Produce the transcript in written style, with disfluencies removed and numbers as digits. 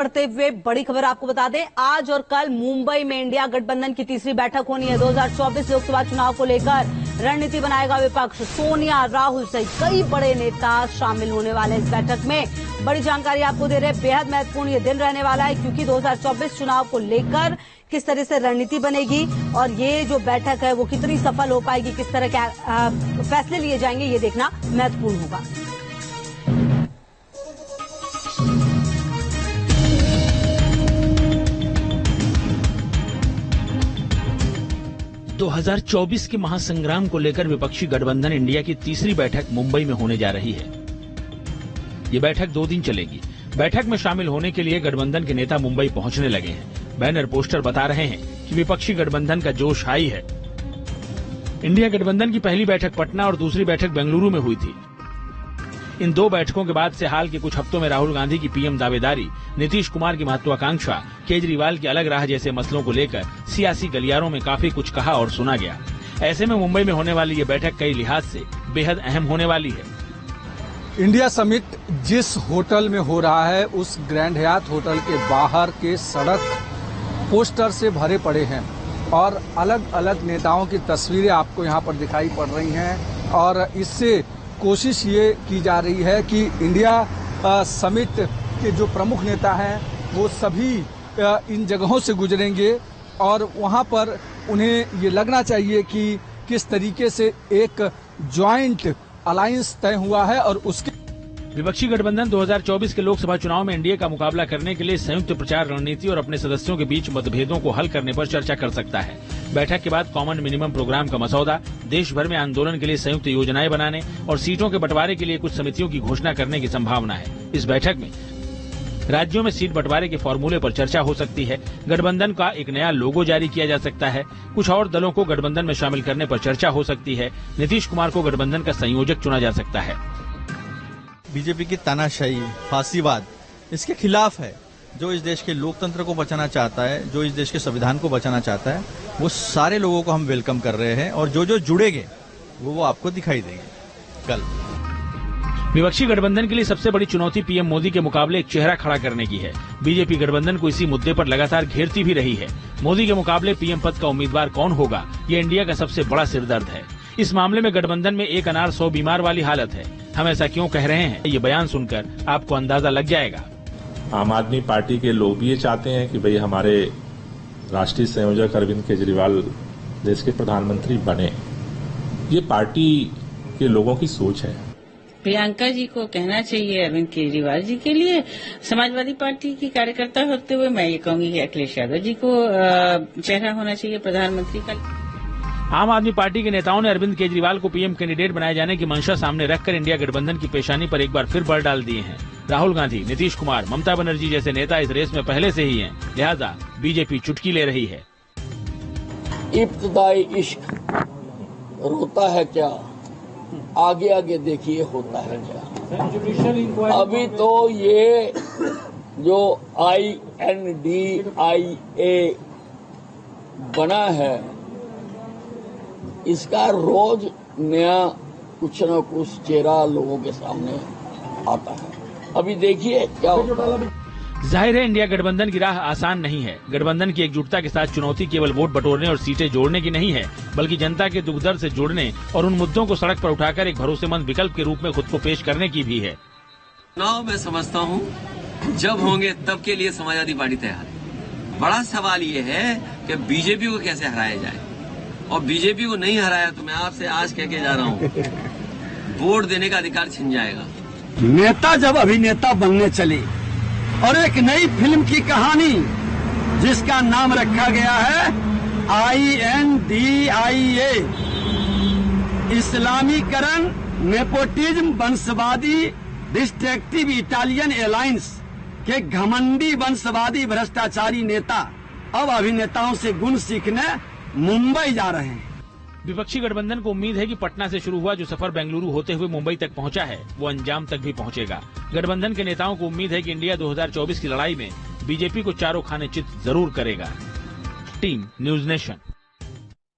बढ़ते हुए बड़ी खबर आपको बता दें, आज और कल मुंबई में इंडिया गठबंधन की तीसरी बैठक होनी है। 2024 लोकसभा चुनाव को लेकर रणनीति बनाएगा विपक्ष। सोनिया, राहुल सहित कई बड़े नेता शामिल होने वाले इस बैठक में। बड़ी जानकारी आपको दे रहे हैं, बेहद महत्वपूर्ण ये दिन रहने वाला है, क्योंकि 2024 चुनाव को लेकर किस तरह से रणनीति बनेगी और ये जो बैठक है वो कितनी सफल हो पाएगी, किस तरह के फैसले लिए जाएंगे, ये देखना महत्वपूर्ण होगा। 2024 के महासंग्राम को लेकर विपक्षी गठबंधन इंडिया की तीसरी बैठक मुंबई में होने जा रही है। ये बैठक 2 दिन चलेगी। बैठक में शामिल होने के लिए गठबंधन के नेता मुंबई पहुंचने लगे हैं। बैनर पोस्टर बता रहे हैं कि विपक्षी गठबंधन का जोश हाई है। इंडिया गठबंधन की पहली बैठक पटना और दूसरी बैठक बेंगलुरु में हुई थी। इन 2 बैठकों के बाद से हाल के कुछ हफ्तों में राहुल गांधी की पीएम दावेदारी, नीतीश कुमार की महत्वाकांक्षा, केजरीवाल की अलग राह जैसे मसलों को लेकर सियासी गलियारों में काफी कुछ कहा और सुना गया। ऐसे में मुंबई में होने वाली ये बैठक कई लिहाज से बेहद अहम होने वाली है। इंडिया समिट जिस होटल में हो रहा है, उस ग्रैंड हयात होटल के बाहर के सड़क पोस्टर से भरे पड़े हैं और अलग अलग नेताओं की तस्वीरें आपको यहाँ पर दिखाई पड़ रही हैं और इससे कोशिश ये की जा रही है कि इंडिया समिट के जो प्रमुख नेता हैं वो सभी इन जगहों से गुजरेंगे और वहाँ पर उन्हें ये लगना चाहिए कि किस तरीके से एक ज्वाइंट अलायंस तय हुआ है और उसके विपक्षी गठबंधन 2024 के लोकसभा चुनाव में एनडीए का मुकाबला करने के लिए संयुक्त प्रचार रणनीति और अपने सदस्यों के बीच मतभेदों को हल करने पर चर्चा कर सकता है। बैठक के बाद कॉमन मिनिमम प्रोग्राम का मसौदा, देश भर में आंदोलन के लिए संयुक्त योजनाएं बनाने और सीटों के बंटवारे के लिए कुछ समितियों की घोषणा करने की संभावना है। इस बैठक में राज्यों में सीट बंटवारे के फॉर्मूले पर चर्चा हो सकती है। गठबंधन का एक नया लोगो जारी किया जा सकता है। कुछ और दलों को गठबंधन में शामिल करने पर चर्चा हो सकती है। नीतीश कुमार को गठबंधन का संयोजक चुना जा सकता है। बीजेपी की तानाशाही, फांसीवाद इसके खिलाफ है। जो इस देश के लोकतंत्र को बचाना चाहता है, जो इस देश के संविधान को बचाना चाहता है, वो सारे लोगों को हम वेलकम कर रहे हैं और जो जुड़ेंगे वो आपको दिखाई देंगे कल। विपक्षी गठबंधन के लिए सबसे बड़ी चुनौती पीएम मोदी के मुकाबले एक चेहरा खड़ा करने की है। बीजेपी गठबंधन को इसी मुद्दे पर लगातार घेरती भी रही है। मोदी के मुकाबले पीएम पद का उम्मीदवार कौन होगा, ये इंडिया का सबसे बड़ा सिरदर्द है। इस मामले में गठबंधन में एक अनार 100 बीमार वाली हालत है। हम ऐसा क्यों कह रहे हैं, ये बयान सुनकर आपको अंदाजा लग जाएगा। आम आदमी पार्टी के लोग भी ये चाहते हैं कि भाई हमारे राष्ट्रीय संयोजक अरविंद केजरीवाल देश के प्रधानमंत्री बने। ये पार्टी के लोगों की सोच है। प्रियंका जी को कहना चाहिए अरविंद केजरीवाल जी के लिए। समाजवादी पार्टी की कार्यकर्ता होते हुए मैं ये कहूंगी कि अखिलेश यादव जी को चेहरा होना चाहिए प्रधानमंत्री का। आम आदमी पार्टी के नेताओं ने अरविंद केजरीवाल को पीएम कैंडिडेट बनाए जाने की मंशा सामने रखकर इंडिया गठबंधन की पेशानी पर एक बार फिर बल डाल दिए हैं। राहुल गांधी, नीतीश कुमार, ममता बनर्जी जैसे नेता इस रेस में पहले से ही हैं, लिहाजा बीजेपी चुटकी ले रही है। इब्तिदाई इश्क रोता है क्या, आगे आगे देखिए होता है क्या। अभी तो ये जो INDIA बना है, इसका रोज नया कुछ न कुछ चेहरा लोगों के सामने आता है। अभी देखिए क्या होता है। जाहिर है इंडिया गठबंधन की राह आसान नहीं है। गठबंधन की एकजुटता के साथ चुनौती केवल वोट बटोरने और सीटें जोड़ने की नहीं है, बल्कि जनता के दुख दर्द से जुड़ने और उन मुद्दों को सड़क पर उठाकर एक भरोसेमंद विकल्प के रूप में खुद को पेश करने की भी है। चुनाव मैं समझता हूँ जब होंगे तब के लिए समाजवादी पार्टी तैयार है। बड़ा सवाल ये है कि बीजेपी को कैसे हराया जाए, और बीजेपी को नहीं हराया तो मैं आपसे आज कह के जा रहा हूँ, वोट देने का अधिकार छिन जाएगा। नेता जब अभिनेता बनने चले और एक नई फिल्म की कहानी जिसका नाम रखा गया है INDIA, इस्लामीकरण, नेपोटिज्म, वंशवादी, डिस्ट्रक्टिव इटालियन एलायंस के घमंडी वंशवादी भ्रष्टाचारी नेता अब अभिनेताओं से गुण सीखने मुंबई जा रहे हैं। विपक्षी गठबंधन को उम्मीद है कि पटना से शुरू हुआ जो सफर बेंगलुरु होते हुए मुंबई तक पहुंचा है, वो अंजाम तक भी पहुंचेगा। गठबंधन के नेताओं को उम्मीद है कि इंडिया 2024 की लड़ाई में बीजेपी को चारों खाने चित जरूर करेगा। Team news nation.